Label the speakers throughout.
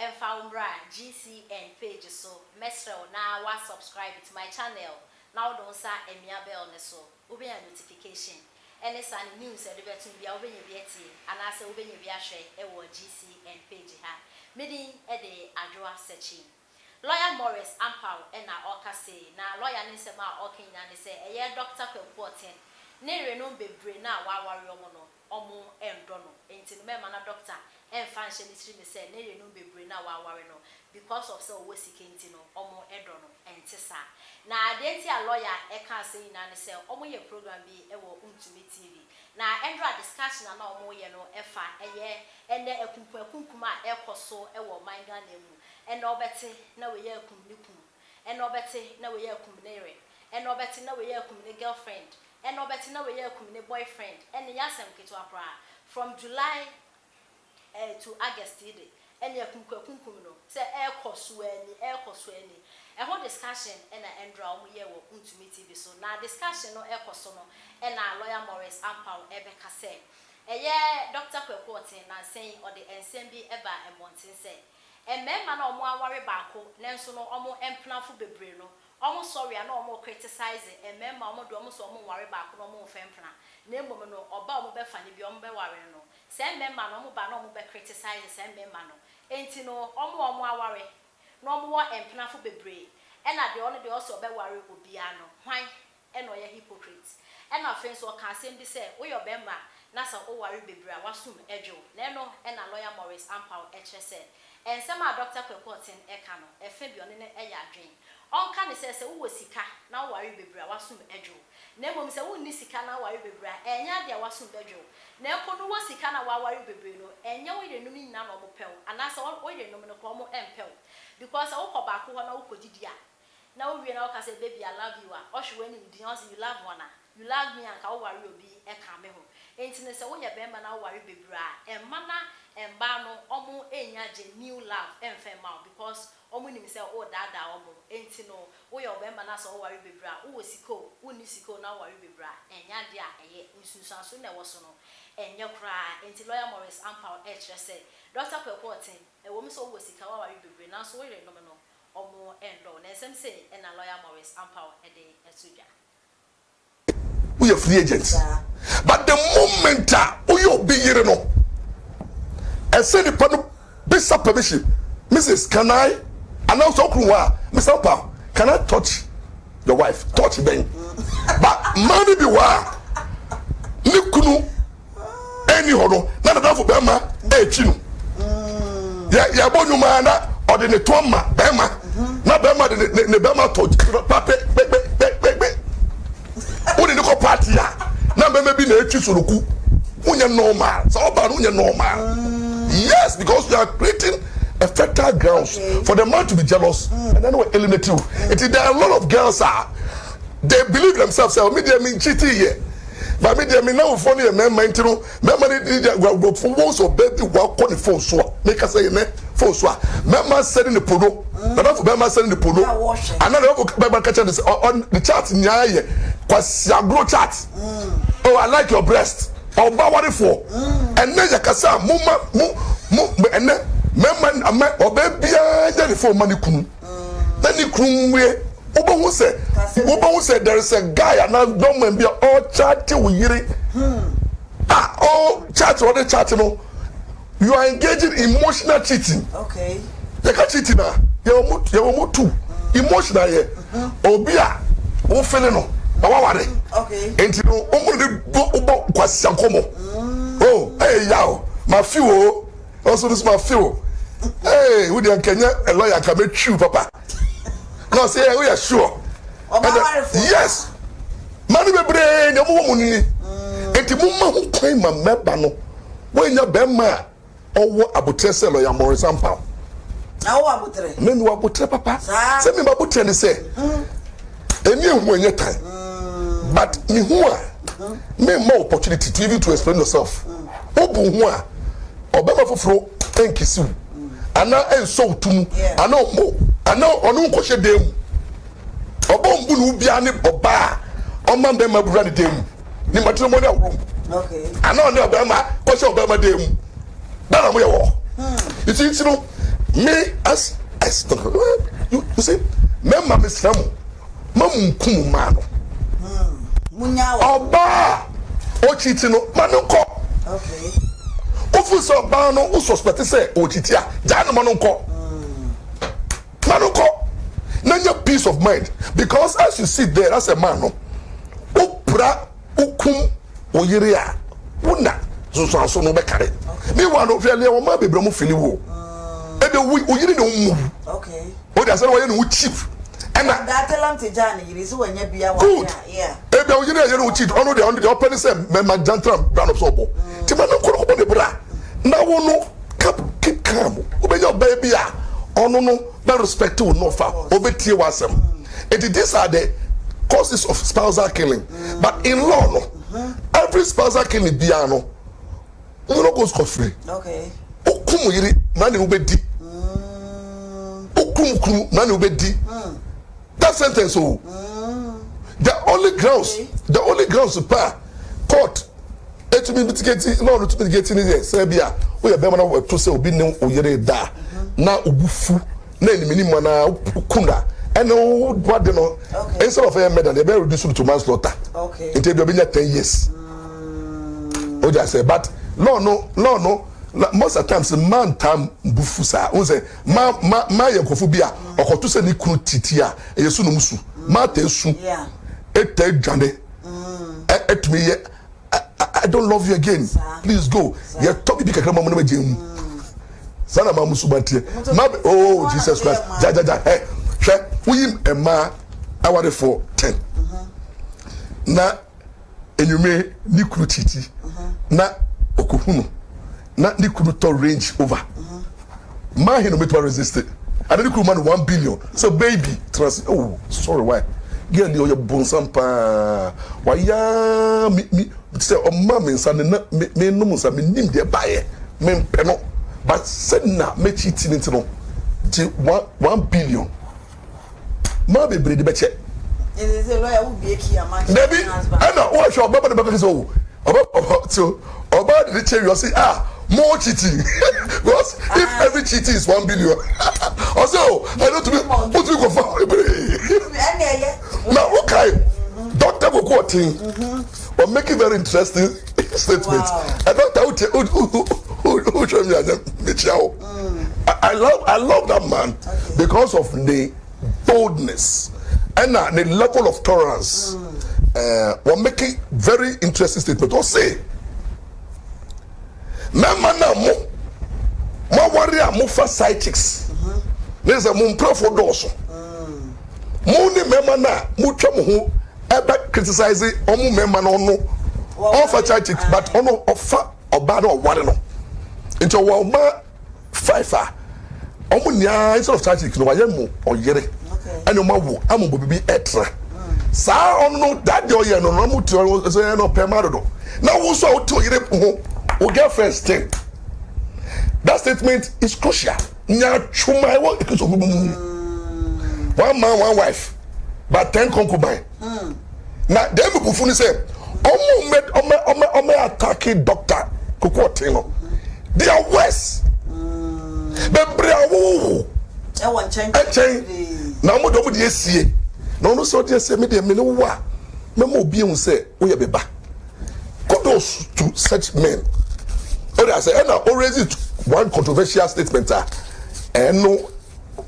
Speaker 1: Enfaumbra GCN page so mesro na wa subscribe to my channel. Now don't say emia bell ne so. Obe a notification. Any sun news e be tun bia obenye bieti anase obenye bia hwe e wo GCN page ha. Medi e de adwoa searching. Lawyer Maurice Ampaw na oka say na lawyer ne se ma okenya ne se eye Dr. Kwaku Oteng ne renom bebre na wa ware omo no omo endo no enti no me ma na doctor function is me say ne renom bebre na wa ware no because of so we sikenti no omo edo no enti sa na denti a lawyer e kan say na ne say omo ye program bi e wo Untumi TV na endra discussion na omo ye no efa eye ene akunkuma ekoso e wo manga na mu ene obete na we ye akumnikum ene obete na we ye akumnere ene obete na we ye akumne girlfriend ene obete na we ye akumne boyfriend ene yasem keto apra from July to August today ene akunkum no say ekoso ani e ho discussion ena endra omo ye wo Untumi TV so na discussion no ekoso no ena lawyer Maurice Ampaw ebeka say eye Dr. Kwaku Oteng na saying or the ensemble eba emontin say emema na omo aware baako nenso no omo empnafo bebre no omo sorry na omo criticize emema omo do omo so omo ware baako no omo fempna na emom no oba omo be fane bi omo be ware no se emema no omo ba na omo be criticize se emema no enti no omo aware na omo wo empnafo bebre e na de ono de also be ware obia no hwan e no ye hypocrite e na friends o kan sem bi se wo yo be ma na sa o ware bebre a wasum edwo na no e na lawyer Maurice Ampaw se and some Dr. Kwaku Oteng ekano efebi one ne eya adwen onka ne se wo sika na ware bebra wasum edwo na emom se wo ni sika na ware bebra enya de wasum edwo na ekono wo sika na ware bebre no enya wo yenum nyina no mo pew anase wo yenum no ko mo empel because wo ko baako ho na wo kodidi a na wo wie na wo ka se baby I love you a o hwe ni di ho se you love one you love me anka wo ware obi eka me ho enti ne se wo ye bemba na wo ware bebra emana emba no omo enya je new love enfema because omo nim se o dada omo enti no wo ye obemba na so wo ware bebra wo siko wo ni siko na ware bebra enya de a eye nsunsuaso na wo so no enye kra enti lawyer Maurice Ampaw se Dr. Kwaku Oteng e wo mi so wo sika wo ware bebra na so wo ye no no omo endo na sem se na lawyer Maurice Ampaw e de esudwa
Speaker 2: we are free agents but the moment we are being no I said the panel based permission. Mrs. Can I announce Mr. Ampaw, can I touch your wife? Touch them. But money be wa Nikunu any hono, none of that for Bema, Chino. Ya bonu mana or the Netoma, Bema, not Bema, the Bema touch, Pape, only the party. Number maybe the Chisuruku, Unya normal, so about Unya normal. Yes, because we are creating a fertile grounds for the man to be jealous and then we eliminate you. There are a lot of girls they believe themselves. Me they mean cheating here, but me they mean now funny a man mind to know. Remember the for once or baby walk on the phone so make us say ne phone so. Remember selling the polo, another for remember selling the polo. Another remember catching this on the chat nyaye cause your grow chat. Oh, I like your breast. Oh, what for? And then you can say, and then member, or baby, I for money. Then you come where Oba said there is a guy and I don't be all chatting with you. Oh, chat or the chat, you are engaging in emotional cheating.
Speaker 3: Okay.
Speaker 2: You can't cheat now. You're too emotional here. Obia, oh, fellow.
Speaker 3: Okay.
Speaker 2: And you know, oh, hey, yow, my fuel. Also, this my fuel. Hey, we didn't Kenya, a lawyer can make you, Papa. No, say, we are sure. Yes, money be brain, your money. And the woman who claim my membano when your bema or what about Tessa lawyer Maurice Ampaw.
Speaker 3: Now, what about it?
Speaker 2: Men who about Papa. Send me about 10 say. And you when your time. But me more opportunity to even to explain yourself. Obu hua obema foforo enkisu. Ana enso tum. Ana mo. Ana onu nkoshe dem. Obombu nu bia ne oba. Oma bema bura ne dem. Ni matrimonial room.
Speaker 3: Okay.
Speaker 2: Ana onu obema koshe obema dem. Dana mo ye wo. You see, Me as you see, member Miss Ramu, Mamu Kumano. Oba Ochitino Manoko.
Speaker 3: Okay.
Speaker 2: Ofuso Bano, who suspected say Ochitia, Jana Manoko. Manoko. Then your peace of mind. Because as you sit there as a man, Upra Ukum Oyiria Una so no bekare. Me one of your ma be bromo filiwo. E be oyiri no move.
Speaker 3: Okay.
Speaker 2: O da say wo ye no cheap. And
Speaker 3: that tell am to Jan you so when you be a yeah.
Speaker 2: E be oyiri ye no cheap. Ono the open say me ma jantram brand of sobo. Ti ma no ko ko de bra. Na wo no keep calm. O be your baby a ono no be respect wo no fa. O be tie wasem. These are the causes of spousal killing. But in law no every spousal killing bia no you no go scot free. Okay. Okum yiri na ne obedi. Okum kru na ne obedi. That sentence oh. The only grounds to pay court to be mitigating no to mitigating is say bia we be man we to say obi ne oyire da na obufu na enimini mo na ukunda and what they know instead of a murder they be reduce to manslaughter. Okay. It will be 10 years. O just say but no most of the times man tam bufusa o say ma yankofo bia okoto se ni kunu titia yesu no musu ma ta esu eta dwane etumi ye I don't love you again please go ye to bi kakra mamu na magem sana ma musu batie ma oh Jesus Christ ja hwe uyim ema aware for 10 na enyume ni kunu titi na okuhunu na ni kunu to range over man he no meet to resist it and the kunu man 1 billion so baby trust oh sorry why girl you bonsam pa why ya me say o mama nsa na me no nsa me nim de bae me mpeno but said na me cheating into no 1 billion ma be brede be che
Speaker 3: it is a lawyer who be a key man
Speaker 2: Debbie I know what your baba the back is oh so about the chair you say more cheating because if every cheating is 1 billion also I know to be what we go for now okay Dr. Kwaku Oteng or making very interesting statements. I thought I would who show me as a I love that man because of the boldness and the level of tolerance. We're making very interesting statement. Or say, "Mama na mo warrior mo for side chicks. There's a mo pray for doors. Mo ni mama na mo twa mo ho eba criticizing omo mama no offer side chicks, but ono offer oba no ware no. Into wo ma fifa omo nia instead of side chicks no waye mo oyere. And no mawu amu bibi etra. Sa ono that dey oye no mo to say no permado. Now wo so o to yire ho o girlfriend thing. That statement is crucial. Nya chuma wo because of 1 man 1 wife but 10 concubine. Now dem people funi say omo attacking Dr. Kwaku Oteng no. They are worse. Bebre awo.
Speaker 3: I want change.
Speaker 2: Now mo do mo dey sie. Na no so dey say me dey me no wa. Me mo bi hu say wo ye beba. Kudos to such men. Or I say and always one controversial statement and no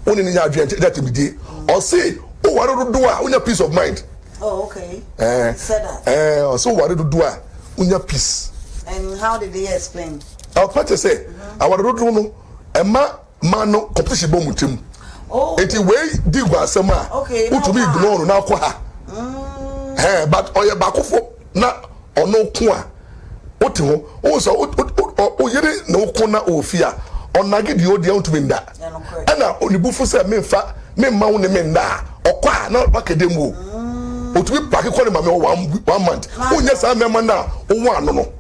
Speaker 2: only in your that be dey or say oh what do unya peace of mind.
Speaker 3: Oh okay. Said that.
Speaker 2: So what do unya peace.
Speaker 3: And how did they explain?
Speaker 2: I'll part to say I want to do no Emma mano competition bomutim. Oh. Eti we di gwa asema.
Speaker 3: Okay.
Speaker 2: Who to be ignore na kwa ha. But oye bakofo na ono ko a. Oti ho. O so o yere na ko na ofia. Onage di odi out winda. Ana onibufu se memfa memma wo ne menda. Okwa na bakedemu. Otu bi pake ko ne ma me 1 month. Onya sa memma na o wa no no.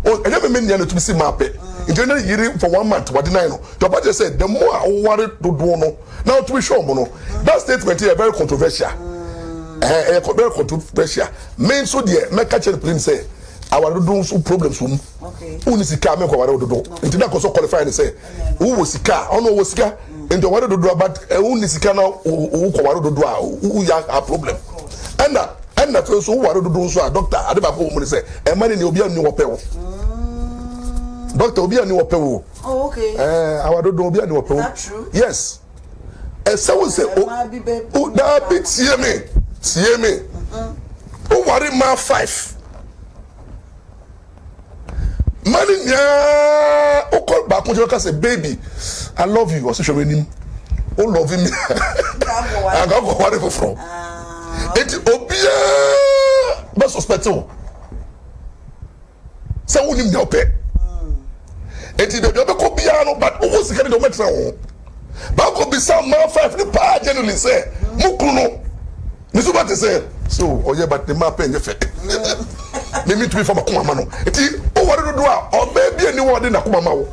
Speaker 2: O enye me nya na to si mape. Into na yiri for 1 month what deny no. Your budget said the more I worry to do no. Now to be sure no. That statement is very controversial. Very controversial. Men so there make catch the prince say our do some problems who okay. Who is sika me ko ware do. Into na ko so qualify and say who was sika ono was sika into ware dodo but who ni sika na who ko ware dodo who ya a problem and na so ware dodo so a doctor adeba ko mo say e mani ni obi ani wo pe wo doctor obi ani wo pe wo
Speaker 3: oh okay
Speaker 2: our dodo obi ani wo pe wo
Speaker 3: that's true
Speaker 2: yes e say we say oh da be tie me o ware ma 5 money nya o call back when you can say baby I love you or social media o love me I go where from it obia be suspect o say we nim dey pay it dey be ko bia no but o sika dey o metra o ba ko be some man 5 ni pa genuinely say mukunu ni so ba te say so oye but the map en fe me to be from akoma no enti o ware do a o baby ani wo de na akoma ma wo